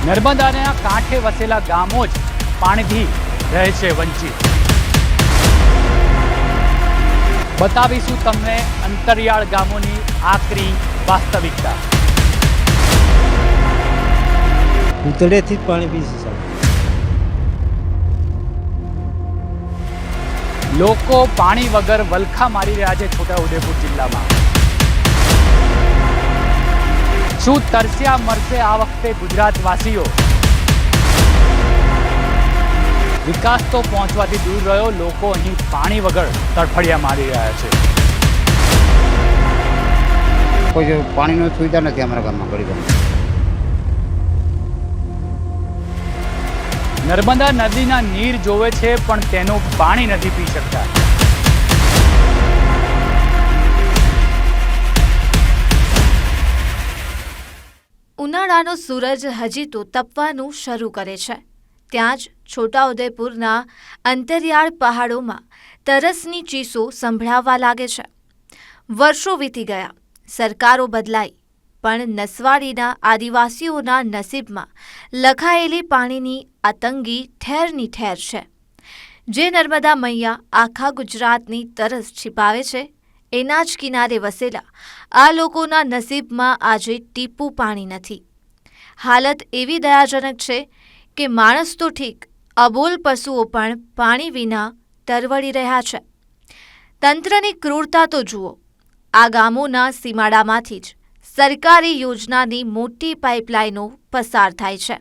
નર્મદાના કાંઠે વસેલા ગામો જ પાણીથી રહે છે વંચિત। બતાવીશું તમને અંતરિયાળ ગામોની આકરી વાસ્તવિકતા। ઉતળેથી જ પાણી પી છે। લોકો પાણી વગર વલખા મારી રહ્યા છે છોટાઉદેપુર જિલ્લામાં। શું તરસ્યા મરશે આ વખતે ગુજરાતવાસીઓ? વિકાસ તો પહોંચવાથી દૂર રહ્યો, લોકો અહીં પાણી વગર તડફડિયા મારી રહ્યા છે। કોઈ પાણીની સુવિધા નથી અમારા ગામમાં ગરીબોને। નર્મદા નદીના નીર જોવે છે પણ તેનું પાણી નથી પી શકતા। ઉનાળાનો સૂરજ હજી તો તપવાનું શરૂ કરે છે, ત્યાં જ છોટાઉદેપુરના અંતરિયાળ પહાડોમાં તરસની ચીસો સંભળાવવા લાગે છે। વર્ષો વીતી ગયા, સરકારો બદલાઈ, પણ નસવાડીના આદિવાસીઓના નસીબમાં લખાયેલી પાણીની આ તંગી ઠેરની ઠેર છે। જે નર્મદા મૈયા આખા ગુજરાતની તરસ છિપાવે છે, એના જ કિનારે વસેલા આ લોકોના નસીબમાં આજે ટીપું પાણી નથી। હાલત એવી દયાજનક છે કે માણસ તો ઠીક, અબોલ પશુઓ પણ પાણી વિના તરવડી રહ્યા છે। તંત્રની ક્રૂરતા તો જુઓ, આ ગામોના સીમાડામાંથી જ સરકારી યોજનાની મોટી પાઇપલાઇનો પસાર થાય છે,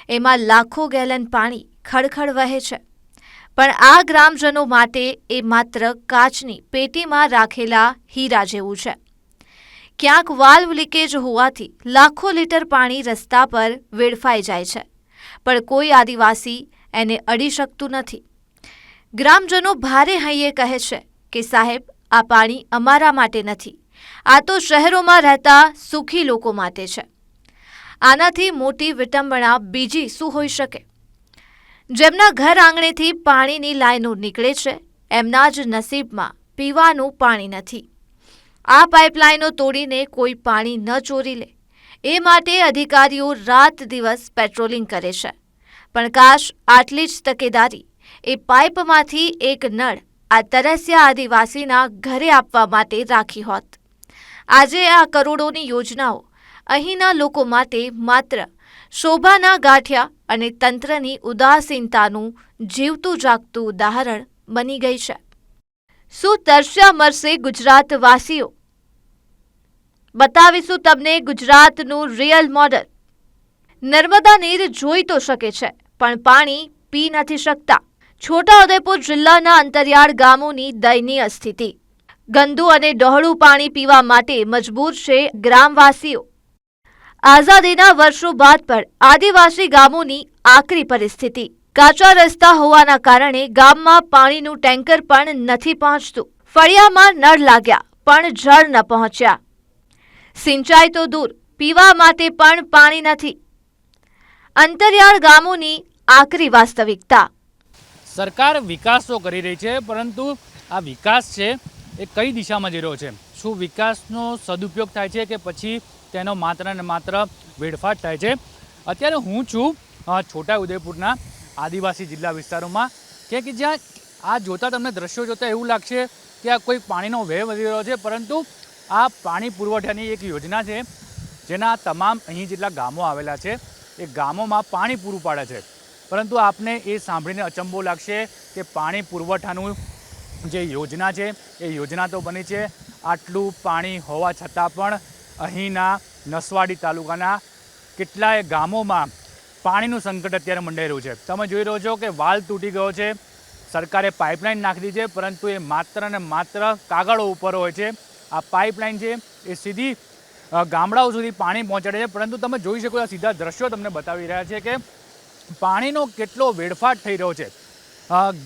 એમાં લાખો ગેલન પાણી ખડખડ વહે છે, પણ આ ગ્રામજનો માટે એ માત્ર કાચની પેટીમાં રાખેલા હીરા જેવું છે। ક્યાંક વાલ્વ લીકેજ હોવાથી લાખો લીટર પાણી રસ્તા પર વેડફાઈ જાય છે, પણ કોઈ આદિવાસી એને અડી શકતું નથી। ગ્રામજનો ભારે હૈયે કહે છે કે સાહેબ, આ પાણી અમારા માટે નથી, આ તો શહેરોમાં રહેતા સુખી લોકો માટે છે। આનાથી મોટી વિટંબણા બીજી શું હોઈ શકે? જેમના ઘર આંગણેથી પાણીની લાઈનો નીકળે છે, એમના જ નસીબમાં પીવાનું પાણી નથી। આ પાઇપલાઇનો તોડીને કોઈ પાણી ન ચોરી લે, એ માટે અધિકારીઓ રાત દિવસ પેટ્રોલિંગ કરે છે, પણ કાશ આટલી જ તકેદારી એ પાઇપમાંથી એક નળ આ તરસ્યા આદિવાસીના ઘરે આપવા માટે રાખી હોત। આજે આ કરોડોની યોજનાઓ અહીંના લોકો માટે માત્ર શોભાના ગાંઠિયા અને તંત્રની ઉદાસીનતાનું જીવતું જાગતું ઉદાહરણ બની ગઈ છે। શું તરસ્યા મરશે ગુજરાતવાસીઓ? બતાવીશું તમને ગુજરાતનું રિયલ મોડલ। નર્મદા નીર જોઈ તો શકે છે, પણ પાણી પી નથી શકતા। છોટાઉદેપુર જિલ્લાના અંતરિયાળ ગામોની દયનીય સ્થિતિ। ગંદુ અને ડહોળું પાણી પીવા માટે મજબૂર છે ગ્રામવાસીઓ। આઝાદીના વર્ષો બાદ પણ આદિવાસી ગામોની આકરી પરિસ્થિતિ। કાચા રસ્તા હોવાના કારણે ગામમાં પાણીનું ટેન્કર પણ નથી પહોંચતું। ફળિયામાં નળ લાગ્યા પણ જળ ન પહોંચ્યા। સિંચાઈ તો દૂર, પીવા માટે પણ પાણી નથી। અંતરિયાળ ગામોની આકરી વાસ્તવિકતા। સરકાર વિકાસ તો કરી રહી છે, પરંતુ આ વિકાસ છે એ કઈ દિશામાં જઈ રહ્યો છે? શું વિકાસનો સદુપયોગ થાય છે કે પછી તેનો માત્ર ને માત્ર વેડફાટ થાય છે? અત્યારે હું છું છોટાઉદેપુરના આદિવાસી જિલ્લા વિસ્તારોમાં, કે જ્યાં આ જોતાં તમને દ્રશ્યો જોતાં એવું લાગશે કે આ કોઈ પાણીનો વેવ વધી રહ્યો છે, પરંતુ આ પાણી પુરવઠાની એક યોજના છે, જેના તમામ અહીં જેટલા ગામો આવેલા છે એ ગામોમાં પાણી પૂરું પાડે છે। પરંતુ આપને એ સાંભળીને અચંબો લાગશે કે પાણી પુરવઠાનું જે યોજના છે એ યોજના તો બની છે, આટલું પાણી હોવા છતાં પણ અહીંના નસવાડી તાલુકાના કેટલાય ગામોમાં પાણીનું સંકટ અત્યારે મંડાઈ રહ્યું છે। તમે જોઈ રહ્યો છો કે વાલ તૂટી ગયો છે, સરકારે પાઇપલાઇન નાખી દીધી છે, પરંતુ એ માત્ર ને માત્ર કાગળો ઉપર હોય છે। આ પાઇપલાઇન છે એ સીધી ગામડાઓ સુધી પાણી પહોંચાડે છે, પરંતુ તમે જોઈ શકો સીધા દ્રશ્યો તમને બતાવી રહ્યા છે કે પાણીનો કેટલો વેડફાટ થઈ રહ્યો છે।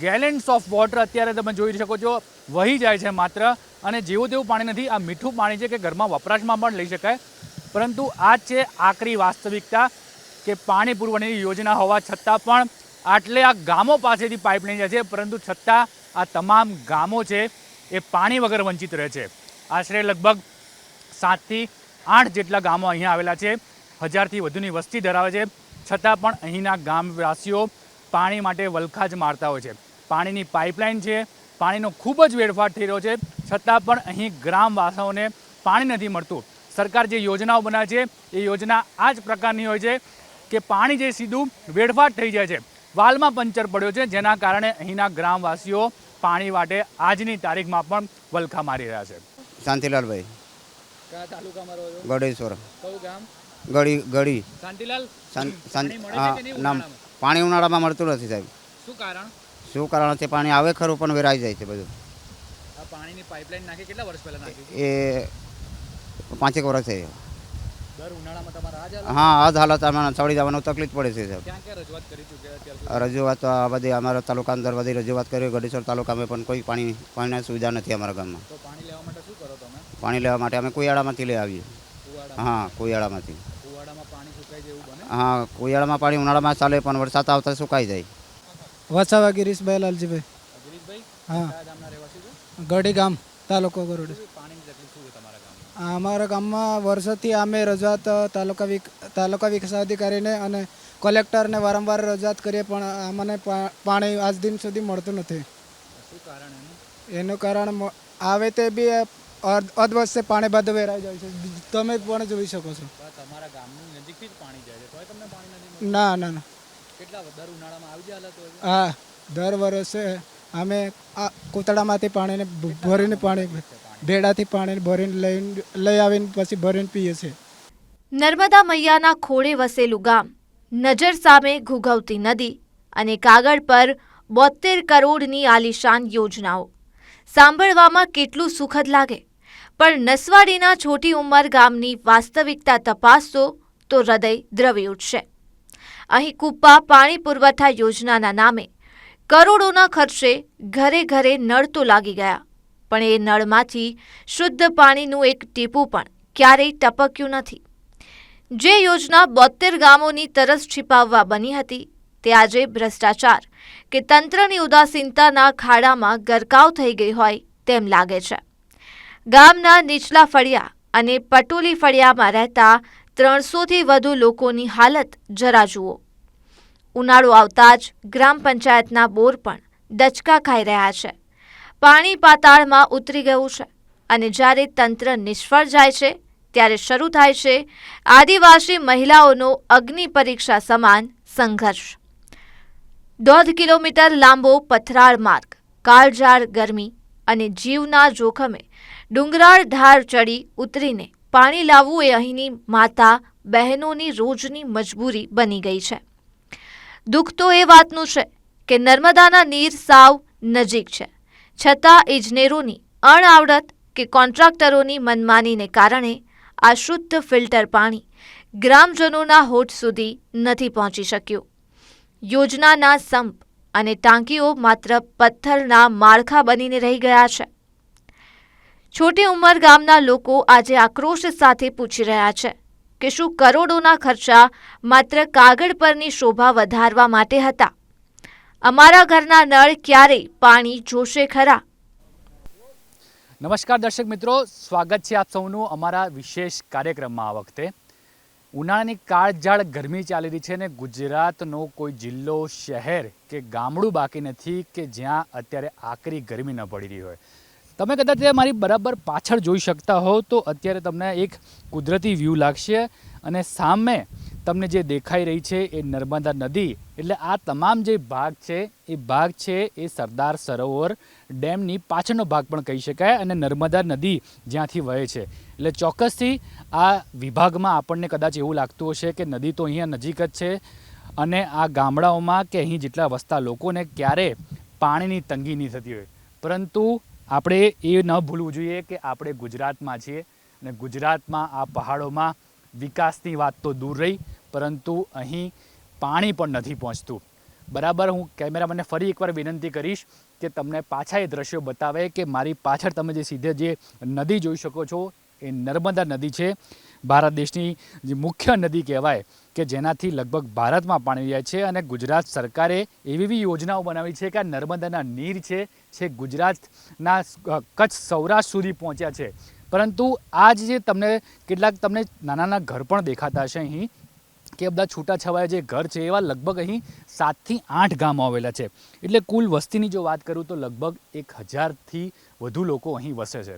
ગેલન્સ ઓફ વોટર અત્યારે તમે જોઈ શકો છો વહી જાય છે માત્ર, અને જેવું તેવું પાણી નથી। આ મીઠું પાણી છે કે ઘરમાં વપરાશમાં પણ લઈ શકાય, પરંતુ આ જ છે આકરી વાસ્તવિકતા કે પાણી પુરવઠાની યોજના હોવા છતાં પણ આટલે આ ગામો પાસેથી પાઇપલાઇન જાય છે, પરંતુ છતાં આ તમામ ગામો છે એ પાણી વગર વંચિત રહે છે। આશરે લગભગ 7 થી 8 જેટલા ગામો અહીંયા આવેલા છે, 1000થી વધુની વસ્તી ધરાવે છે। છતાં પણ અહીંના ગામવાસીઓ પાણી માટે વલખા જ મારતા હોય છે. પાણીની પાઇપલાઇન છે, પાણીનો ખૂબ જ વેડફાટ થઈ રહ્યો છે, છતાં પણ અહીં ગ્રામવાસીઓને પાણી નથી મળતું. સરકાર જે યોજનાઓ બનાવે છે એ યોજના આ જ પ્રકારની હોય છે કે પાણી જે સીધું વેડફાટ થઈ જાય છે. વાલમાં પંચર પડ્યો છે, જેના કારણે અહીંના ગ્રામવાસીઓ પાણી માટે આજની તારીખમાં પણ વલખા મારી રહ્યા છે. શાંતિલાલભાઈ, કયા તાલુકામાં રહો છો? ગળેશ્વર, કયું ગામ? ગળી. શાંતિલાલ, પાણી પાણી મળે છે કે નહીં ઉનાળામાં? પાણી ઉનાળામાં મળતું નથી સાહેબ. શું કારણ? શું કારણ છે? પાણી આવે ખરું પણ વેરાઈ જાય છે બધું. આ પાણીની પાઇપલાઇન નાખી કેટલા વર્ષ પહેલા નાખી? એ 5 વર્ષ છે. દર ઉનાળામાં તમારા આ જ હાલત? હા, આ જ હાલત આમાં ચડી જવાનું તકલીફ પડે છે સાહેબ. ક્યાં ક્યાં રજૂઆત કરી ચૂક્યા અત્યાર સુધી? રજૂઆત આ બધી અમારા તાલુકા અંદર બધી રજૂઆત કરી. ગઢેશ્વર તાલુકામાં પણ કોઈ પાણીની સુવિધા નથી અમારા ગામમાં. તો પાણી લેવા માટે શું કરો તમે? પાણી લેવા માટે અમે કુયાળામાંથી લઈ આવીએ. કુવાડામાં? હા, કુયાળામાંથી. કુવાડામાં પાણી સુકાઈ જાય એવું બને? હા, કુયાળામાં પાણી ઉનાળામાં ચાલે પણ વરસાદ આવતા સુકાઈ જાય. વસાવા ગિરીશભાઈ લાલજીભાઈ. ગિરીશભાઈ, હા. કયા ગામના રહેવાસી છો? ગઢી ગામ, તાલુકો ગરોડ. શું પાણીની તકલીફ શું છે તમારા ગામમાં? અમારા ગામમાં વર્ષોથી અમે રજૂઆત તાલુકા વિકાસ અધિકારીને અને કલેક્ટરને વારંવાર રજૂઆત કરીએ, પણ અમને પાણી આજ દિન સુધી મળતું નથી. શું કારણ એનું? એનું કારણ આવે તે બી અધ વર્ષે પાણી બધું વેરાઈ જાય છે. તમે પણ જોઈ શકો છો. તમારા ગામની નજીકથી જ પાણી જાય છે તોય તમને પાણી નથી મળતું? ના ના ના. કેટલા દર ઉનાળામાં આવી જ હાલત હોય છે? હા, દર વર્ષે અમે આ કોતડામાંથી પાણીને ભરીને ભેડાથી પાણી ભરીને લઈ આવીને પછી ભરીને પીએ છીએ. નર્મદા મૈયાના ખોળે વસેલું ગામ, નજર સામે ઘૂઘવતી નદી અને કાગળ પર 72 કરોડની આલિશાન યોજનાઓ. સાંભળવામાં કેટલું સુખદ લાગે, પણ નસવાડીના છોટી ઉંમર ગામની વાસ્તવિકતા તપાસશો તો હૃદય દ્રવી ઉઠશે. અહીં કુપ્પા પાણી પુરવઠા યોજનાના નામે કરોડોના ખર્ચે ઘરે ઘરે નળ તો લાગી ગયા, પણ એ નળમાંથી શુદ્ધ પાણીનું એક ટીપું પણ ક્યારેય ટપક્યું નથી. જે યોજના 72 ગામોની તરસ છિપાવવા બની હતી, તે આજે ભ્રષ્ટાચાર કે તંત્રની ઉદાસીનતાના ખાડામાં ગરકાવ થઈ ગઈ હોય તેમ લાગે છે. ગામના નીચલા ફળિયા અને પટોલી ફળિયામાં રહેતા 300થી વધુ લોકોની હાલત જરા જુઓ. ઉનાળો આવતા જ ગ્રામ પંચાયતના બોર પણ દચકા ખાઈ રહ્યા છે. પાણી પાતાળમાં ઉતરી ગયું છે અને જ્યારે તંત્ર નિષ્ફળ જાય છે ત્યારે શરૂ થાય છે આદિવાસી મહિલાઓનો અગ્નિ પરીક્ષા સમાન સંઘર્ષ. 1.5 કિલોમીટર લાંબો પથરાળ માર્ગ, કાળઝાળ ગરમી અને જીવના જોખમે ડુંગરાળ ધાર ચડી ઉતરીને પાણી લાવવું એ અહીંની માતા બહેનોની રોજની મજબૂરી બની ગઈ છે. દુઃખ તો એ વાતનું છે કે નર્મદાના નીર સાવ નજીક છે, છતાં ઇજનેરોની અણઆવડત કે કોન્ટ્રાક્ટરોની મનમાનીને કારણે આ શુદ્ધ ફિલ્ટર પાણી ગ્રામજનોના હોઠ સુધી નથી પહોંચી શક્યું. યોજનાના સંપ અને ટાંકીઓ માત્ર પથ્થરના માળખા બનીને રહી ગયા છે. છોટી ઉંમર ગામના લોકો આજે આક્રોશ સાથે પૂછી રહ્યા છે કે શું કરોડોના ખર્ચા માત્ર કાગળ પરની શોભા વધારવા માટે હતા? અમારા ઘરના નળ ક્યારેય પાણી જોશે ખરા? નમસ્કાર દર્શક મિત્રો, સ્વાગત છે આપ સૌનું અમારા વિશેષ કાર્યક્રમમાં. આ વખતે ઉનાળાની કાળઝાળ ગરમી ચાલી રહી છે ને ગુજરાતનો કોઈ જિલ્લો, શહેર કે ગામડું બાકી નથી કે જ્યાં અત્યારે આકરી ગરમી ન પડી રહી હોય. તમે કદાચ મારી બરાબર પાછળ જોઈ શકતા હો તો અત્યારે તમને એક કુદરતી વ્યૂ લાગશે અને સામે તમને જે દેખાઈ રહી છે એ નર્મદા નદી. એટલે આ તમામ જે ભાગ છે એ સરદાર સરોવર ડેમની પાછળનો ભાગ પણ કહી શકાય અને નર્મદા નદી જ્યાંથી વહે છે. એટલે ચોક્કસથી આ વિભાગમાં આપણને કદાચ એવું લાગતું હશે કે નદી તો અહીંયા નજીક જ છે અને આ ગામડાઓમાં કે અહીં જેટલા વસતા લોકોને ક્યારે પાણીની તંગી નહીં થતી હોય. પરંતુ આપણે એ ન ભૂલવું જોઈએ કે આપણે ગુજરાતમાં છીએ અને ગુજરાતમાં આ પહાડોમાં વિકાસની વાત તો દૂર રહી, પરંતુ અહીં પાણી પણ નથી પહોંચતું. બરાબર, હું કેમેરામેનને ફરી એકવાર વિનંતી કરીશ કે તમને પાછા એ દ્રશ્યો બતાવે કે મારી પાછળ તમે જે સીધે જે નદી જોઈ શકો છો એ નર્મદા નદી છે. ભારત દેશની જે મુખ્ય નદી કહેવાય કે જેનાથી લગભગ ભારતમાં પાણી જાય છે અને ગુજરાત સરકારે એવી યોજનાઓ બનાવી છે કે આ નર્મદાના નીર છે ગુજરાતના કચ્છ સૌરાષ્ટ્ર સુધી પહોંચ્યા છે. પરંતુ આજ જે તમને કેટલાક તમને નાના ઘર પણ દેખાતા હશે અહીં, કે બધા છૂટાછવાયા જે ઘર છે એવા લગભગ અહીં 7 થી 8 ગામો આવેલા છે. એટલે કુલ વસ્તીની જો વાત કરું તો લગભગ 1000થી વધુ લોકો અહીં વસે છે.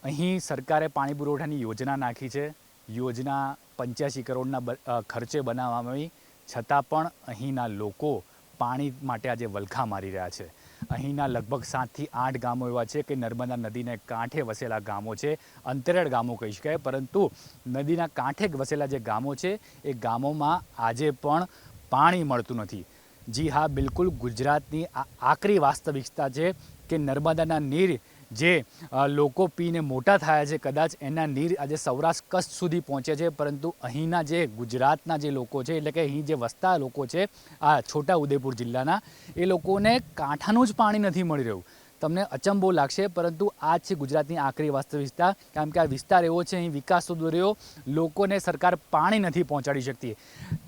અહીં સરકારે પાણી પુરવઠાની યોજના નાખી છે. યોજના 85 કરોડના ખર્ચે બનાવવામાં આવી, છતાં પણ અહીંના લોકો પાણી માટે આજે વલખા મારી રહ્યા છે. અહીંના લગભગ 7 થી 8 ગામો એવા છે કે નર્મદા નદીને કાંઠે વસેલા ગામો છે, અંતરિયાળ ગામો કહી શકાય, પરંતુ નદીના કાંઠે વસેલા જે ગામો છે એ ગામોમાં આજે પણ પાણી મળતું નથી. જી હા, બિલકુલ ગુજરાતની આકરી વાસ્તવિકતા છે કે નર્મદાના નીર જે લોકો પીને મોટા થયા છે, કદાચ એના નીર આજે સૌરાષ્ટ્ર કચ્છ સુધી પહોંચે છે, પરંતુ અહીંના જે ગુજરાતના જે લોકો છે, એટલે કે અહીં જે વસતા લોકો છે આ છોટા ઉદેપુર જિલ્લાના, એ લોકોને કાંઠાનું જ પાણી નથી મળી રહ્યું. તમને અચંબો લાગશે, પરંતુ આ છે ગુજરાતની આકરી વાસ્તવિકતા. કારણ કે આ વિસ્તાર એવો છે, અહીં વિકાસ તો રહ્યો, લોકોને સરકાર પાણી નથી પહોંચાડી શકતી.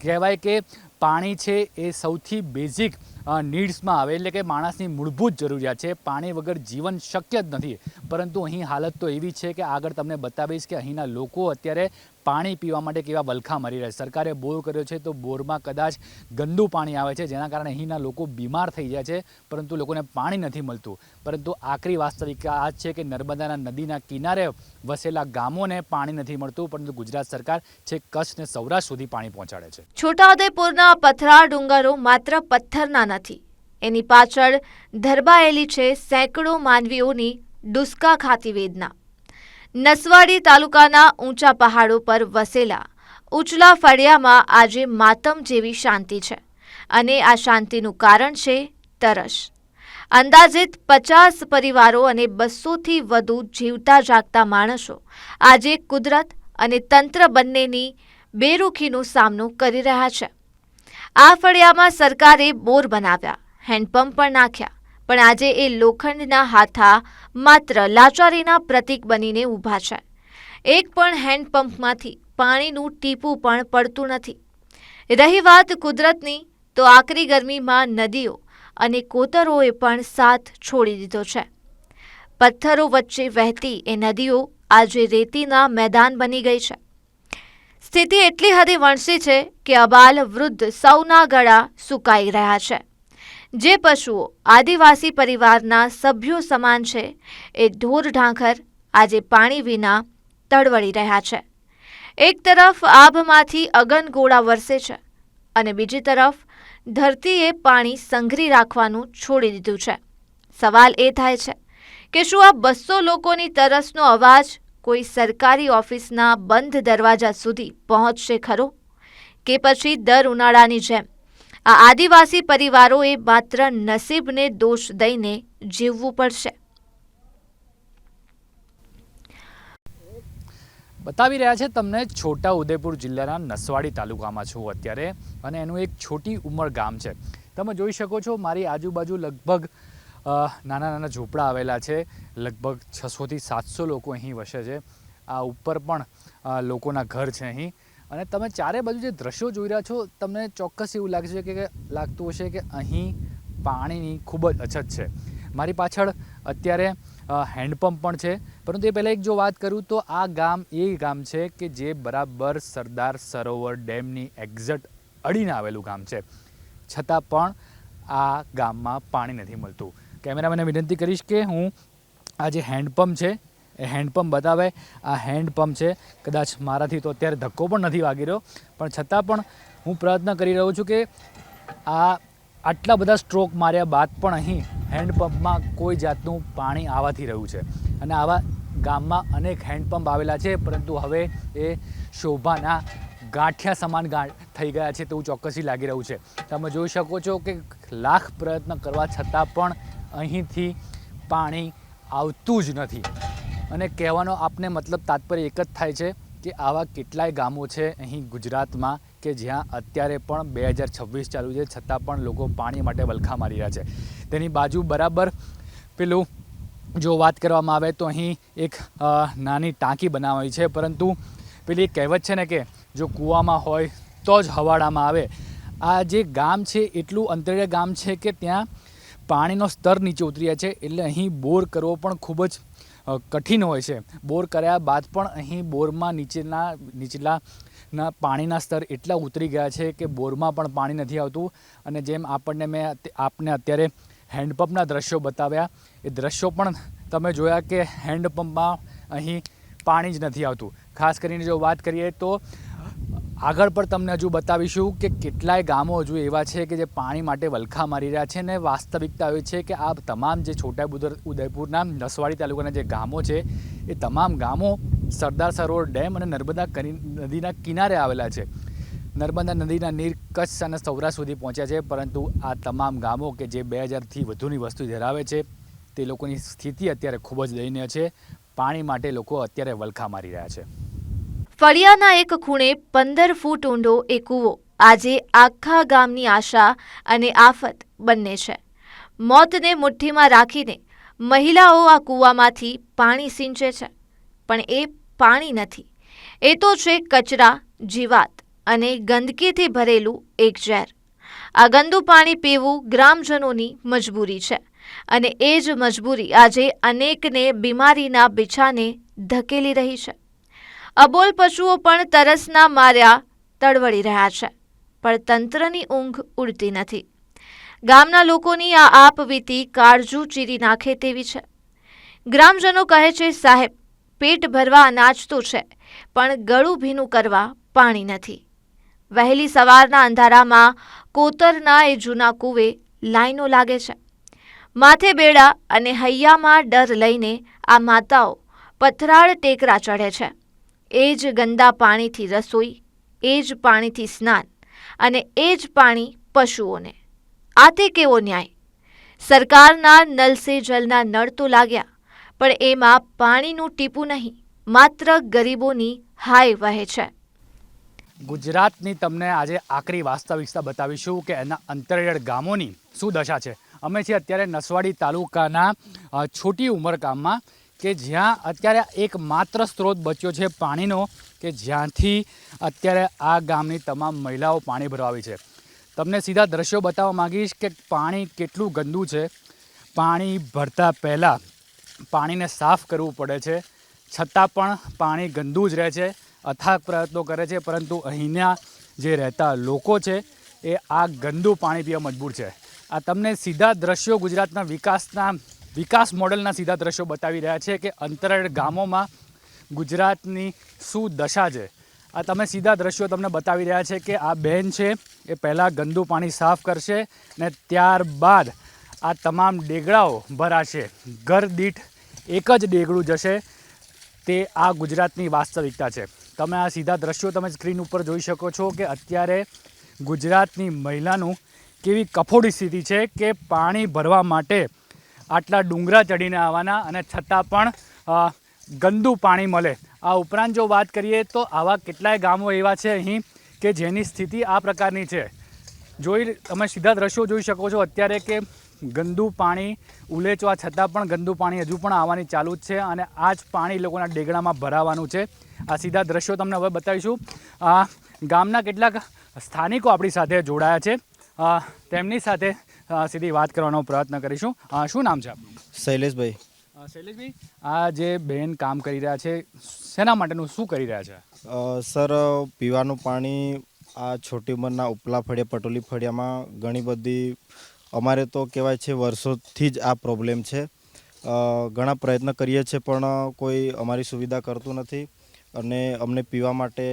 કહેવાય કે પાણી છે એ સૌથી બેઝિક નીડ્સમાં આવે, એટલે કે માણસની મૂળભૂત જરૂરિયાત છે. પાણી વગર જીવન શક્ય જ નથી. પરંતુ અહીં હાલત તો એવી છે કે આગળ તમને બતાવીશ કે અહીંના લોકો અત્યારે પાણી પીવા માટે કેવા વલખા મારી રહ્યા છે. સરકારે બોર કર્યો છે તો બોરમાં કદાચ ગંદુ પાણી આવે છે, જેના કારણે અહીંના લોકો બીમાર થઈ જાય છે, પરંતુ લોકોને પાણી નથી મળતું. પરંતુ આકરી વાસ્તવિકતા આ છે કે નર્મદાના નદીના કિનારે વસેલા ગામોને પાણી નથી મળતું, પરંતુ ગુજરાત સરકાર છેક કચ્છ ને સૌરાષ્ટ્ર સુધી પાણી પહોંચાડે છે. છોટાઉદેપુરના પથરાળ ડુંગરો માત્ર પથ્થરના નથી, એની પાછળ ધરબાયેલી છે સેંકડો માનવીઓની ડુસકા ખાતી વેદના. નસવાડી તાલુકાના ઊંચા પહાડો પર વસેલા ઉચલા ફળિયામાં આજે માતમ જેવી શાંતિ છે, અને આ શાંતિનું કારણ છે તરસ. અંદાજિત 50 પરિવારો અને 200થી વધુ જીવતા જાગતા માણસો આજે કુદરત અને તંત્ર બંનેની બેરુખીનો સામનો કરી રહ્યા છે. આ ફળિયામાં સરકારે બોર બનાવ્યા, હેન્ડપંપ પણ નાખ્યા, પણ આજે એ લોખંડના હાથા માત્ર લાચારીના પ્રતીક બનીને ઊભા છે. એક પણ હેન્ડપંપમાંથી પાણીનું ટીપું પણ પડતું નથી. રહી વાત કુદરતની, તો આકરી ગરમીમાં નદીઓ અને કોતરોએ પણ સાથ છોડી દીધો છે. પથ્થરો વચ્ચે વહેતી એ નદીઓ આજે રેતીના મેદાન બની ગઈ છે. સ્થિતિ એટલી હદે વણસી છે કે અબાલ વૃદ્ધ સૌના ગળા સુકાઈ રહ્યા છે. જે પશુઓ આદિવાસી પરિવારના સભ્યો સમાન છે, એ ઢોર ઢાંખર આજે પાણી વિના તડવડી રહ્યા છે. એક તરફ આભમાંથી અગનગોળા વરસે છે, અને બીજી તરફ ધરતીએ પાણી સંઘરી રાખવાનું છોડી દીધું છે. સવાલ એ થાય છે કે શું આ 200 લોકોની તરસનો અવાજ કોઈ સરકારી ઓફિસના બંધ દરવાજા સુધી પહોંચશે ખરો? કે પછી દર ઉનાળાની જેમ આ આદિવાસી પરિવારોએ માત્ર નસીબને દોષ દઈને જીવવું પડશે? બતાવી રહ્યા છે તમને છોટા ઉદેપુર જિલ્લાના નસવાડી તાલુકામાં છું અત્યારે, અને એનું એક છોટી ઉંમર ગામ છે. તમે જોઈ શકો છો મારી આજુબાજુ લગભગ નાના નાના ઝૂંપડા આવેલા છે. લગભગ 600થી 700 લોકો અહીં વસે છે. આ ઉપર પણ લોકોના ઘર છે અહીં. અને તમે ચારે બાજુ જે દ્રશ્યો જોઈ રહ્યા છો, તમને ચોક્કસ એવું લાગશે કે લાગતું હશે કે અહીં પાણીની ખૂબ જ અછત છે. મારી પાછળ અત્યારે હેન્ડપંપ પણ છે, પરંતુ એ પહેલાં એક જો વાત કરું તો આ ગામ એ ગામ છે કે જે બરાબર સરદાર સરોવર ડેમની એક્ઝેક્ટ અડીને આવેલું ગામ છે, છતાં પણ આ ગામમાં પાણી નથી મળતું. કેમેરામેનને વિનંતી કરીશ કે હું આ જે હેન્ડપંપ છે એ હેન્ડપંપ બતાવે. આ હેન્ડપંપ છે, કદાચ મારાથી તો અત્યારે ધક્કો પણ નથી વાગી રહ્યો, પણ છતાં પણ હું પ્રયત્ન કરી રહ્યો છું કે આટલા બધા સ્ટ્રોક માર્યા બાદ પણ અહીં હેન્ડપંપમાં કોઈ જાતનું પાણી આવવાથી રહ્યું છે. અને આવા ગામમાં અનેક હેન્ડપંપ આવેલા છે, પરંતુ હવે એ શોભાના ગાંઠિયા સમાન થઈ ગયા છે તેવું ચોક્કસી લાગી રહ્યું છે. તમે જોઈ શકો છો કે લાખ પ્રયત્ન કરવા છતાં પણ અહીંથી પાણી આવતું જ નથી. અને કહેવાનો આપને મતલબ તાત્પર્ય એક જ થાય છે કે આવા કેટલાય ગામો છે અહીં ગુજરાતમાં કે જ્યાં અત્યારે પણ 2026 ચાલુ છે, છતાં પણ લોકો પાણી માટે વલખા મારી રહ્યા છે. તેની બાજુ બરાબર પેલું જો વાત કરવામાં આવે તો અહીં એક નાની ટાંકી બનાવાઈ છે, પરંતુ પેલી કહેવત છે ને કે જો કૂવામાં હોય તો જ હવાડામાં આવે. આ જે ગામ છે એટલું અંતરિયાળ ગામ છે કે ત્યાં પાણીનો સ્તર નીચે ઉતરી જાય છે, એટલે અહીં બોર કરવો પણ ખૂબ જ કઠિન હોય છે. બોર કર્યા બાદ પણ અહીં બોરમાં નીચેના પાણીના સ્તર એટલા ઉતરી ગયા છે કે બોરમાં પણ પાણી નથી આવતું. અને જેમ મેં આપને અત્યારે હેન્ડપંપના દ્રશ્યો બતાવ્યા, એ દ્રશ્યો પણ તમે જોયા કે હેન્ડપંપમાં અહીં પાણી જ નથી આવતું. ખાસ કરીને જો વાત કરીએ તો આગળ પર તમને હજુ બતાવીશું કે કેટલાય ગામો હજુ એવા છે કે જે પાણી માટે વલખા મારી રહ્યા છે. અને વાસ્તવિકતા એ છે કે આ તમામ જે છોટાઉદેપુરના નસવાડી તાલુકાના જે ગામો છે એ તમામ ગામો સરદાર સરોવર ડેમ અને નર્મદા નદીના કિનારે આવેલા છે. નર્મદા નદીના નીર કચ્છ અને સૌરાષ્ટ્ર સુધી પહોંચ્યા છે, પરંતુ આ તમામ ગામો કે જે 2000થી વધુની વસ્તી ધરાવે છે તે લોકોની સ્થિતિ અત્યારે ખૂબ જ દયનીય છે. પાણી માટે લોકો અત્યારે વલખા મારી રહ્યા છે. ફળિયાના એક ખૂણે 15 ફૂટ ઊંડો એ કૂવો આજે આખા ગામની આશા અને આફત બંને છે. મોતને મુઠ્ઠીમાં રાખીને મહિલાઓ આ કૂવામાંથી પાણી સિંચે છે, પણ એ પાણી નથી, એ તો છે કચરા, જીવાત અને ગંદકીથી ભરેલું એક ઝેર. આ ગંદુ પાણી પીવું ગ્રામજનોની મજબૂરી છે, અને એ જ મજબૂરી આજે અનેકને બીમારીના બિછાને ધકેલી રહી છે. અબોલ પશુઓ પણ તરસના માર્યા તડવડી રહ્યા છે, પણ તંત્રની ઊંઘ ઉડતી નથી. ગામના લોકોની આ આપવીતી કાળજું ચીરી નાખે તેવી છે. ગ્રામજનો કહે છે, સાહેબ, પેટ ભરવા અનાજ તો છે, પણ ગળું ભીનું કરવા પાણી નથી. વહેલી સવારના અંધારામાં કોતરના એ જૂના કૂવે લાઈનો લાગે છે. માથે બેડા અને હૈયામાં ડર લઈને આ માતાઓ પથરાળ ટેકરા ચઢે છે. એ જ ગંદા પાણીથી રસોઈ, એ જ પાણીથી સ્નાન અને એ જ પાણી પશુઓને. આ તે કેવો ન્યાય? સરકારના નલ સે જલના નળ તો લાગ્યા, પણ એમાં પાણીનું ટીપું નહીં, માત્ર ગરીબોની હાય વહે છે. ગુજરાતની તમને આજે આકરી વાસ્તવિકતા બતાવીશું કે એના અંતરિયાળ ગામોની શું દશા છે. અમે છીએ અત્યારે નસવાડી તાલુકાના છોટી ઉમર ગામમાં, કે જ્યાં અત્યારે એક માત્ર સ્ત્રોત બચ્યો છે પાણીનો, કે જ્યાંથી અત્યારે આ ગામની તમામ મહિલાઓ પાણી ભરવા આવી છે. તમને સીધા દ્રશ્યો બતાવવા માગીશ કે પાણી કેટલું ગંદુ છે. પાણી ભરતા પહેલાં પાણીને સાફ કરવું પડે છે, છતાં પણ પાણી ગંદુ જ રહે છે. અથાગ પ્રયત્નો કરે છે, પરંતુ અહીંના જે રહેતા લોકો છે એ આ ગંદુ પાણી પીવા મજબૂર છે. આ તમને સીધા દ્રશ્યો ગુજરાતના વિકાસ મોડેલના સીધા દ્રશ્યો બતાવી રહ્યા છે કે અંતરિયાળ ગામોમાં ગુજરાતની શું દશા છે. આ તમે સીધા દ્રશ્યો તમને બતાવી રહ્યા છે કે આ બહેન છે એ પહેલાં ગંદુ પાણી સાફ કરશે ને ત્યારબાદ આ તમામ ડેગડાઓ ભરાશે. ઘર દીઠ એક જ ડેગડું જશે. તે આ ગુજરાતની વાસ્તવિકતા છે. તમે આ સીધા દ્રશ્યો તમે સ્ક્રીન ઉપર જોઈ શકો છો કે અત્યારે ગુજરાતની મહિલાનું કેવી કફોડી સ્થિતિ છે કે પાણી ભરવા માટે આટલા ડુંગરા ચડીને આવવાના, અને છતાં પણ ગંદુ પાણી મળે. આ ઉપરાંત જો વાત કરીએ તો આવા કેટલાય ગામો એવા છે અહીં કે જેની સ્થિતિ આ પ્રકારની છે. તમે સીધા દ્રશ્યો જોઈ શકો છો અત્યારે કે ગંદુ પાણી ઉલેચવા છતાં પણ ગંદુ પાણી હજુ પણ આવવાની ચાલુ જ છે, અને આ જ પાણી લોકોના ડેગડામાં ભરાવાનું છે. આ સીધા દ્રશ્યો તમને હવે બતાવીશું. ગામના કેટલાક સ્થાનિકો આપણી સાથે જોડાયા છે, તેમની સાથે સીધી વાત કરવાનો પ્રયત્ન કરીશું. શું નામ છે આપનું? શૈલેષભાઈ. શૈલેષભાઈ, આ જે બહેન કામ કરી રહ્યા છે, શેના માટેનું શું કરી રહ્યા છે? સર, પીવાનું પાણી આ છોટી ઉંમરના ઉપલા ફળિયા, પટોલી ફળિયામાં ઘણી બધી અમારે તો કહેવાય છે વર્ષોથી જ આ પ્રોબ્લેમ છે. ઘણા પ્રયત્ન કરીએ છીએ પણ કોઈ અમારી સુવિધા કરતું નથી, અને અમને પીવા માટે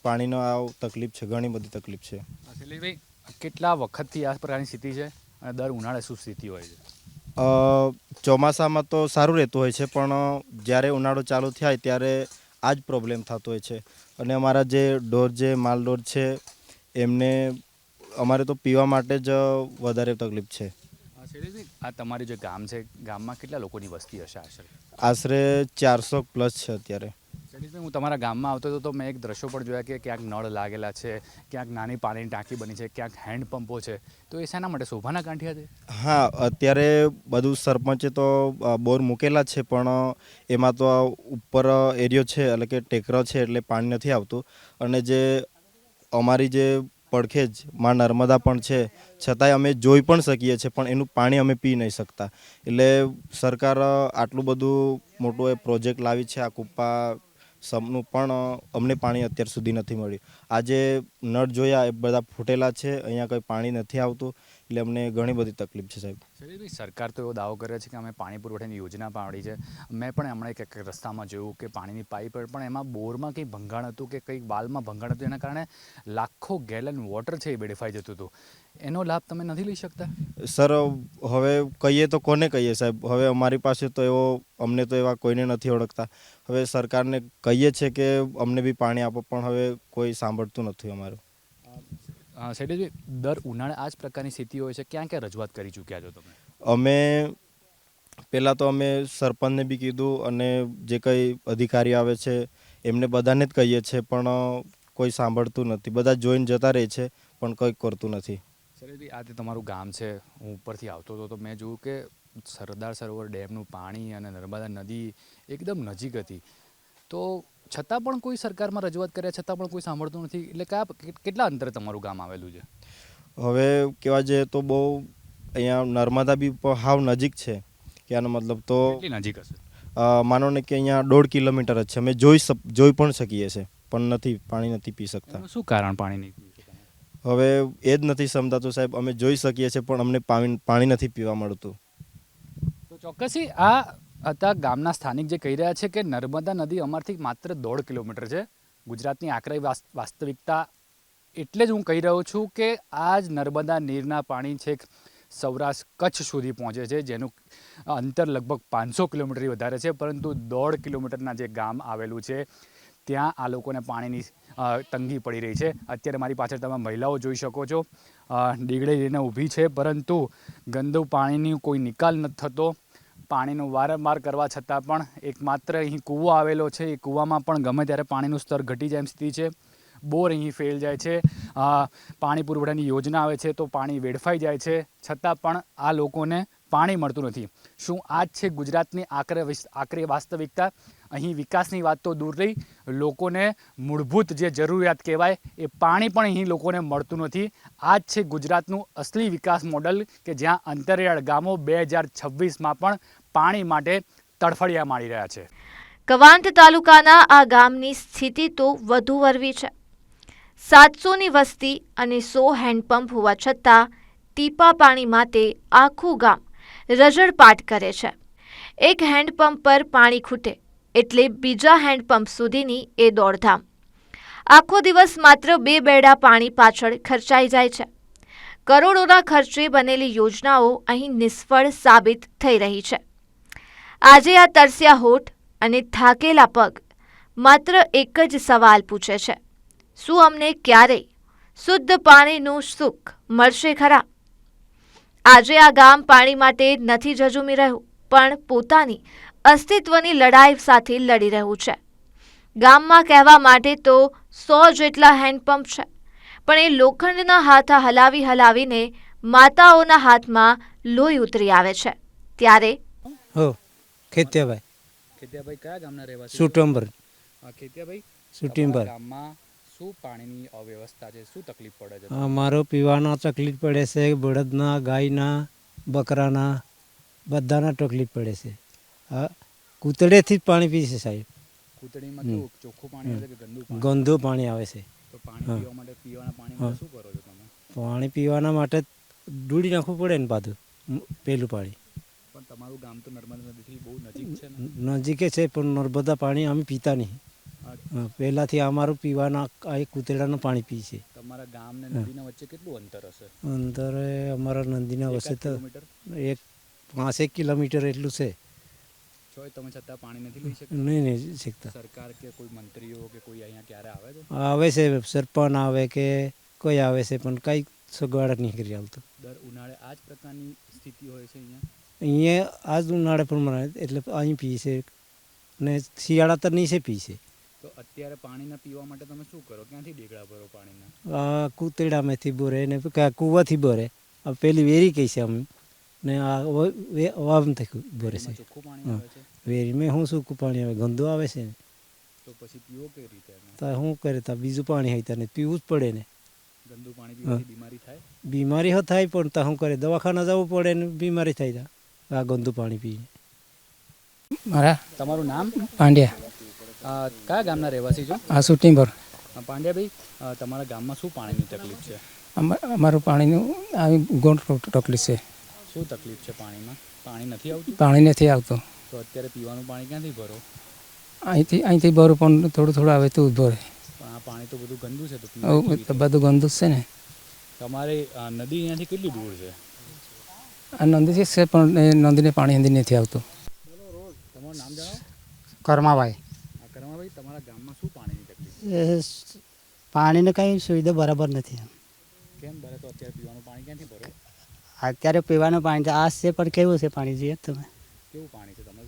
પાણીનો આ તકલીફ છે, ઘણી બધી તકલીફ છે. શૈલેષભાઈ, કેટલા વખતથી આ પ્રકારની સ્થિતિ છે અને દર ઉનાળે શું સ્થિતિ હોય છે? ચોમાસામાં તો સારું રહેતું હોય છે, પણ જ્યારે ઉનાળો ચાલુ થાય ત્યારે આ જ પ્રોબ્લેમ થતો હોય છે. અને અમારા જે માલ ઢોર છે એમને અમારે તો પીવા માટે જ વધારે તકલીફ છે. શૈલેષભાઈ, આ તમારું જે ગામ છે, ગામમાં કેટલા લોકોની વસ્તી હશે આશરે? આશરે 400+ છે અત્યારે. શૈલેષભાઈ, હું તમારા ગામમાં આવતો હતો તો મેં એક દ્રશ્યો પણ જોયા કે ક્યાંક નળ લાગેલા છે, ક્યાંક નાની પાણીની ટાંકી બની છે, ક્યાંક હેન્ડપંપો છે. તો એ શેના માટે, શોભાના કાંઠિયા છે? હા, અત્યારે બધું સરપંચે તો બોર મૂકેલા છે, પણ એમાં તો ઉપર એરિયો છે, એટલે કે ટેકરો છે, એટલે પાણી નથી આવતું. અને જે અમારી જે પડખે જ માં નર્મદા પણ છે, છતાંય અમે જોઈ પણ શકીએ છીએ પણ એનું પાણી અમે પી નહીં શકતા. એટલે સરકાર આટલું બધું મોટું એ પ્રોજેક્ટ લાવી છે આ કુપ્પા સમનું, પણ અમને પાણી અત્યાર સુધી નથી મળ્યું. આજે નળ જોયા એ બધા ફૂટેલા છે, અહીંયા કંઈ પાણી નથી આવતું, એટલે અમને ઘણી બધી તકલીફ છે સાહેબ. શૈલેષભાઈ, સરકાર તો એવો દાવો કરે છે કે અમે પાણી પુરવઠાની યોજના પાડી છે. મેં પણ હમણાં એક રસ્તામાં જોયું કે પાણીની પાઇપ પણ એમાં બોરમાં કંઈ ભંગાણ હતું કે કંઈક વાલમાં ભંગાણ હતું, એના કારણે લાખો ગેલન વોટર છે એ વેડફાઈ જતું હતું. એનો લાભ તમે નથી લઈ શકતા? સર હવે કહીએ તો કોને કહીએ સાહેબ, હવે અમારી પાસે તો એવો, અમને તો એવા કોઈને નથી ઓળખતા. હવે સરકારને કહીએ છીએ કે અમને બી પાણી આપો, પણ હવે કોઈ સાંભળતું નથી અમારું. શૈલેષભાઈ, દર ઉનાળે આ જ પ્રકારની સ્થિતિ હોય છે, ક્યાં ક્યાં રજૂઆત કરી ચૂક્યા છો તમે? અમે પહેલાં તો અમે સરપંચને બી કીધું અને જે કંઈ અધિકારી આવે છે એમને બધાને જ કહીએ છીએ, પણ કોઈ સાંભળતું નથી. બધા જોઈને જતા રહે છે પણ કંઈ કરતું નથી. શૈલેષભાઈ, આ તે તમારું ગામ છે, હું ઉપરથી આવતો હતો તો મેં જોયું કે સરદાર સરોવર ડેમનું પાણી અને નર્મદા નદી એકદમ નજીક હતી, તો છતાં પણ કોઈ સરકારમાં રજૂઆત કર્યા છતાં પણ કોઈ સાંભળતું નથી. એટલે કેટલા અંતરે તમારું ગામ આવેલું છે? હવે કહેવા જઈએ તો બહુ અહીંયા નર્મદા બી હાવ નજીક છે. કહેવાનો મતલબ તો કેટલી નજીક હશે? માનો ને કે અહીંયા 1.5 કિલોમીટર જ છે. અમે જોઈ પણ શકીએ છીએ પણ પાણી નથી પી શકતા. એનું શું કારણ પાણી નહીં પી શકતા? હવે એ જ નથી સમજાતું સાહેબ. અમે જોઈ શકીએ છીએ પણ અમને પાણી નથી પીવા મળતું. તો ચોક્કસથી આ હતા ગામના સ્થાનિક જે કહી રહ્યા છે કે નર્મદા નદી અમારથી માત્ર 1.5 કિલોમીટર છે. ગુજરાતની આકરી વાસ્તવિકતા એટલે જ હું કહી રહ્યો છું કે આ જ નર્મદા નીરના પાણી છેક સૌરાષ્ટ્ર કચ્છ સુધી પહોંચે છે, જેનું અંતર લગભગ 500 કિલોમીટરથી વધારે છે, પરંતુ 1.5 કિલોમીટરના જે ગામ આવેલું છે ત્યાં આ લોકોને પાણીની તંગી પડી રહી છે. અત્યારે મારી પાછળ તમે મહિલાઓ જોઈ શકો છો, ડીગડે લઈને ઊભી છે, પરંતુ ગંદુ પાણીની કોઈ નિકાલ નથી થતો. પાણીનું વારંવાર કરવા છતાં પણ એકમાત્ર અહીં કૂવો આવેલો છે, એ કૂવામાં પણ ગમે ત્યારે પાણીનું સ્તર ઘટી જાય એમ સ્થિતિ છે. બોર અહીં ફેલ જાય છે, પાણી પુરવઠાની યોજના આવે છે તો પાણી વેડફાઈ જાય છે, છતાં પણ આ લોકોને પાણી મળતું નથી. શું આ જ છે ગુજરાતની આકરી વાસ્તવિકતા? અહીં વિકાસની વાત તો દૂર રહી, લોકોને મૂળભૂત જે જરૂરિયાત કહેવાય એ પાણી પણ અહીં લોકોને મળતું નથી. આ જ છે ગુજરાતનું અસલી વિકાસ મોડલ કે જ્યાં અંતરિયાળ ગામો 2026માં પણ પાણી માટે તડફડિયા મારી રહ્યા છે. કવાંટ તાલુકાના આ ગામની સ્થિતિ તો વધુ વરવી છે. 700ની વસ્તી અને 100 હેન્ડપંપ હોવા છતાં ટીપા પાણી માટે આખું ગામ રઝળપાટ કરે છે. એક હેન્ડપંપ પર પાણી ખૂટે એટલે બીજા હેન્ડપંપ સુધીની એ દોડધામ. આખો દિવસ માત્ર 2 બેડા પાણી પાછળ ખર્ચાઈ જાય છે. કરોડોના ખર્ચે બનેલી યોજનાઓ અહીં નિષ્ફળ સાબિત થઈ રહી છે. આજે આ તરસ્યા હોઠ અને થાકેલા પગ માત્ર એક જ સવાલ પૂછે છે: શું અમને ક્યારેય શુદ્ધ પાણીનું સુખ મળશે ખરા? આજે આ ગામ પાણી માટે નથી ઝઝૂમી રહ્યું, પણ પોતાની અસ્તિત્વની લડાઈ સાથે લડી રહ્યું છે. ગામમાં કહેવા માટે તો 100 જેટલા હેન્ડપંપ છે, પણ એ લોખંડના હાથા હલાવીને માતાઓના હાથમાં લોહી ઉતરી આવે છે. ત્યારે ખેતિયાભાઈ ખેતિયાભાઈ કયા ગામના રહેવાસી? સુટંબર ખેતિયાભાઈ, સુટિંબર ગામમાં શું પાણીની અવ્યવસ્થા છે? શું તકલીફ પડે છે? અમારો પીવાના તકલીફ પડે છે, બળદના, ગાયના, બકરાના બધાના તકલીફ પડે છે. હા, કૂતળેથી જ પાણી પીશે સાહેબ. કૂતડીમાં કેવું ચોખ્ખું પાણી આવે છે કે ગંદુ પાણી? ગંદુ પાણી આવે છે. તો પાણી પીવા માટે પીવાના પાણી માટે શું કરો છો તમે? પાણી પીવાના માટે ડૂડી નાખવું પડે ને પાછું પેલું પાણી. પણ તમારું ગામ તો નર્મદા નદીથી બહુ નજીક છે ને? નજીકે છે પણ નર્મદા પાણી અમે પીતા નહીં. પહેલાંથી અમારું પીવાના આ કૂતરાનું પાણી પી છે. તમારા ગામ ને નદીના વચ્ચે કેટલું અંતર હશે? અંતરે અમારા નદીના વચ્ચે તો કિલોમીટર? 5-1 કિલોમીટર એટલું છે. તમે છતાં પાણી નથી લઈ શકતા? નહીં શકતા. સરકાર કે કોઈ મંત્રીઓ કે કોઈ અહીંયા ક્યારે આવે છે? આવે છે, સરપંચ આવે કે કોઈ આવે છે, પણ કંઈ સગવડ નહીં કરી આવતું. દર ઉનાળે આ જ પ્રકારની સ્થિતિ હોય છે અહીંયા? અહીંયા આજ ઉનાળે પણ મને એટલે અહીં પી છે ને શિયાળા તો નીચે પી છે. તો અત્યારે પાણીના પીવા માટે તમે શું કરો? ક્યાંથી ડેગડા ભરો પાણીના? આ કૂતરામાંથી બોરે ને કૂવાથી બોરે. આ પેલી વેરી કહી છે અમે ને આ વાવથી બોરે છે. ચોખ્ખું પાણી આવે છે? વેરી મેં શું સૂકું પાણી આવે, ગંદુ આવે છે ને. તો પછી પીવો કઈ રીતે? તો શું કરે? તો બીજું પાણી હોય તને પીવું જ પડે ને. ગંદુ પાણી પીવાથી બીમારી થાય? બીમારી હો થાય પણ તો શું કરે, દવાખાના જવું પડે ને બીમારી થઈ જાય આ ગંદુ પાણી પીને. મારા તમારું નામ? પાંડ્યા, કયા ગામના રહેવાસી છો? આ શૂટિંગ પર. પાંડ્યાભાઈ, તમારા ગામમાં શું પાણીની તકલીફ છે? અમારું પાણીનું આવી ગોળ તકલીફ છે. શું તકલીફ છે પાણીમાં? પાણી નથી આવતું? પાણી નથી આવતું. તો અત્યારે પીવાનું પાણી ક્યાંથી ભરો? અહીંથી ભરું પણ થોડું થોડું આવે તો ભરે. પણ આ પાણી તો બધું ગંદુ છે. તો તો બધું ગંદુ જ છે ને. તમારે નદી અહીંયાથી કેટલી દૂર છે? આ નદી છે પણ એ નદીને પાણી અંદર નથી આવતું. તમારું નામ જણાવો. કર્માભાઈ. કર્માભાઈ, તમારા ગામમાં શું પાણીની તકલીફ? પાણીની કંઈ સુવિધા બરાબર નથી. કેમ ભરે? તો અત્યારે પીવાનું પાણી ક્યાંથી ભરો? અત્યારે પીવાનું પાણી તો આ છે પણ કેવું છે પાણી જોઈએ તમે? કેવું પાણી છે તમે?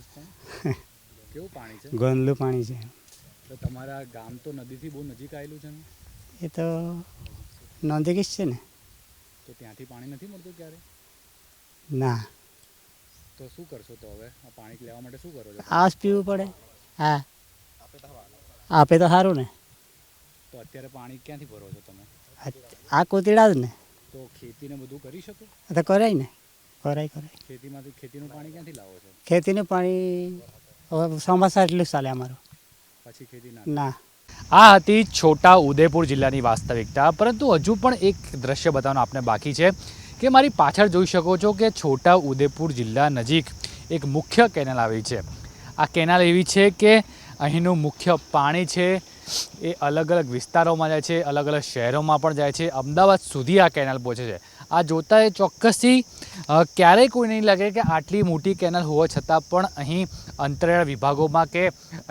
કેવું પાણી છે? ગંદુ પાણી છે. તો તમારા ગામ તો નદીથી બહુ નજીક આવેલું છે ને? એ તો નજીક જ છે ને. તો ત્યાંથી પાણી નથી મળતું ક્યારે? ના. તો શું કરશો તો હવે? આ પાણી લેવા માટે શું કરો છો? આ જ પીવું પડે. હા, આપે તો સારું ને. તો અત્યારે પાણી ક્યાંથી ભરો છો તમે? આ કોતીડા જ ને. તો ખેતીને બધું કરી શકો? આ તો કરાય ને. કરાય. ખેતીનું પાણી ક્યાંથી લાવો છો? ખેતીનું પાણી હવે ચોમાસા એટલું ચાલે અમારું. પછી ખેતી ના. આ હતી છોટા ઉદેપુર જિલ્લાની વાસ્તવિકતા. પરંતુ હજુ પણ એક દ્રશ્ય બતાવવાનું આપણે બાકી છે કે મારી પાછળ જોઈ શકો છો કે છોટા ઉદેપુર જિલ્લા નજીક એક મુખ્ય કેનાલ આવી છે. આ કેનાલ એવી છે કે અહીંનું મુખ્ય પાણી છે એ અલગ અલગ વિસ્તારોમાં જાય છે, અલગ અલગ શહેરોમાં પણ જાય છે, અમદાવાદ સુધી આ કેનાલ પહોંચે છે. આ જોતા એ ચોક્કસથી ક્યારેય કોઈ નહીં લાગે કે આટલી મોટી કેનાલ હોવા છતાં પણ અહીં અંતરિયાળ વિભાગોમાં કે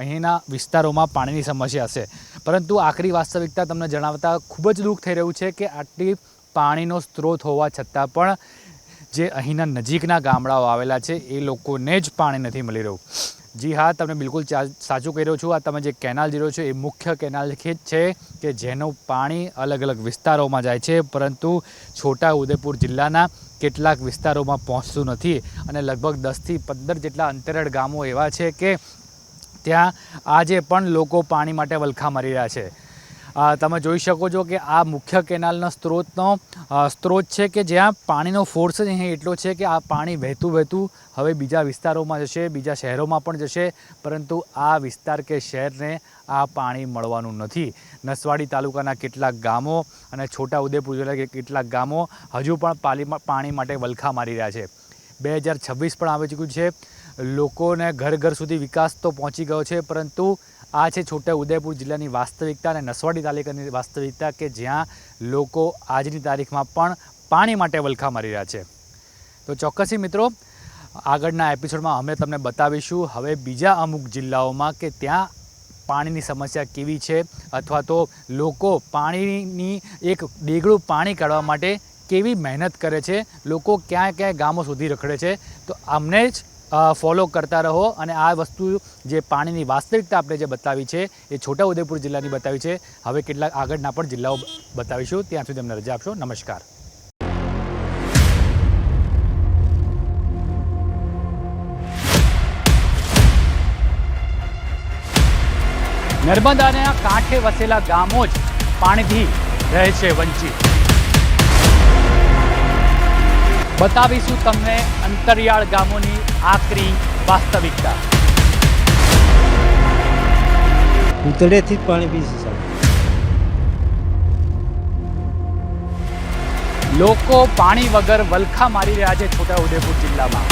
અહીંના વિસ્તારોમાં પાણીની સમસ્યા હશે. પરંતુ આખરી વાસ્તવિકતા તમને જણાવતા ખૂબ જ દુઃખ થઈ રહ્યું છે કે આટલી પાણીનો સ્ત્રોત હોવા છતાં પણ જે અહીંના નજીકના ગામડાઓ આવેલા છે એ લોકોને જ પાણી નથી મળી રહ્યું. જી હા, તમને બિલકુલ સાચું કહી રહ્યો છું. આ તમે જે કેનાલ જોઈ રહ્યો છો એ મુખ્ય કેનાલ છે કે જેનું પાણી અલગ અલગ વિસ્તારોમાં જાય છે, પરંતુ છોટા ઉદેપુર જિલ્લાના કેટલાક વિસ્તારોમાં પહોંચતું નથી. અને લગભગ 10થી 15 જેટલા અંતરિયાળ ગામો એવા છે કે ત્યાં આજે પણ લોકો પાણી માટે વલખા મારી રહ્યા છે. તમે જોઈ શકો છો કે આ મુખ્ય કેનાલનો સ્ત્રોત છે કે જ્યાં પાણીનો ફોર્સ જ અહીં એટલો છે કે આ પાણી વહેતું હવે બીજા વિસ્તારોમાં જશે, બીજા શહેરોમાં પણ જશે, પરંતુ આ વિસ્તાર કે શહેરને આ પાણી મળવાનું નથી. નસવાડી તાલુકાના કેટલાક ગામો અને છોટા ઉદેપુર જિલ્લાના કેટલાક ગામો હજુ પણ પાણી માટે વલખા મારી રહ્યા છે. 2026 પણ આવી ચૂક્યું છે. લોકોને ઘર સુધી વિકાસ તો પહોંચી ગયો છે, પરંતુ આ છે છોટા ઉદેપુર જિલ્લાની વાસ્તવિકતા અને નસવાડી તાલુકાની વાસ્તવિકતા કે જ્યાં લોકો આજની તારીખમાં પણ પાણી માટે વલખા મારી રહ્યા છે. તો ચોક્કસથી મિત્રો, આગળના એપિસોડમાં અમે તમને બતાવીશું હવે બીજા અમુક જિલ્લાઓમાં કે ત્યાં પાણીની સમસ્યા કેવી છે, અથવા તો લોકો પાણીની એક ડેગડું પાણી કાઢવા માટે કેવી મહેનત કરે છે, લોકો ક્યાં ગામો સુધી રખડે છે. તો અમને જ ફોલો કરતા રહો અને આ વસ્તુ જે પાણીની વાસ્તવિકતા આપણે જે બતાવી છે એ છોટા ઉદેપુર જિલ્લાની બતાવી છે. હવે કેટલાક આગળના પણ જિલ્લાઓ બતાવીશું. ત્યાં સુધી અમને રજા આપશો. નમસ્કાર. નર્મદાના કાંઠે વસેલા ગામો જ પાણીથી રહે છે વંચિત. બતાવીશું તમને અંતરિયાળ ગામોની આકરી વાસ્તવિકતા. ઉતળેથી જ પાણી પી છે. લોકો પાણી વગર વલખા મારી રહ્યા છે છોટા ઉદેપુર જિલ્લામાં.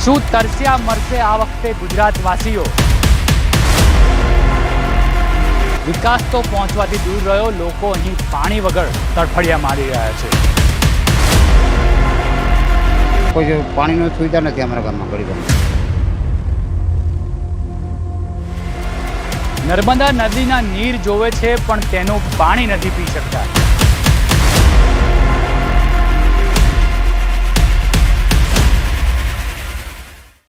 શું તરસ્યા મરશે આ વખતે ગુજરાતવાસીઓ? વિકાસ તો પહોંચવાથી દૂર રહ્યો, લોકો અહીં પાણી વગર તડફડિયા મારી રહ્યા છે. કોઈ પાણીની સુવિધા નથી અમારા ગામમાં ગરીબોને. નર્મદા નદીના નીર જોવે છે પણ તેનું પાણી નથી પી શકતા.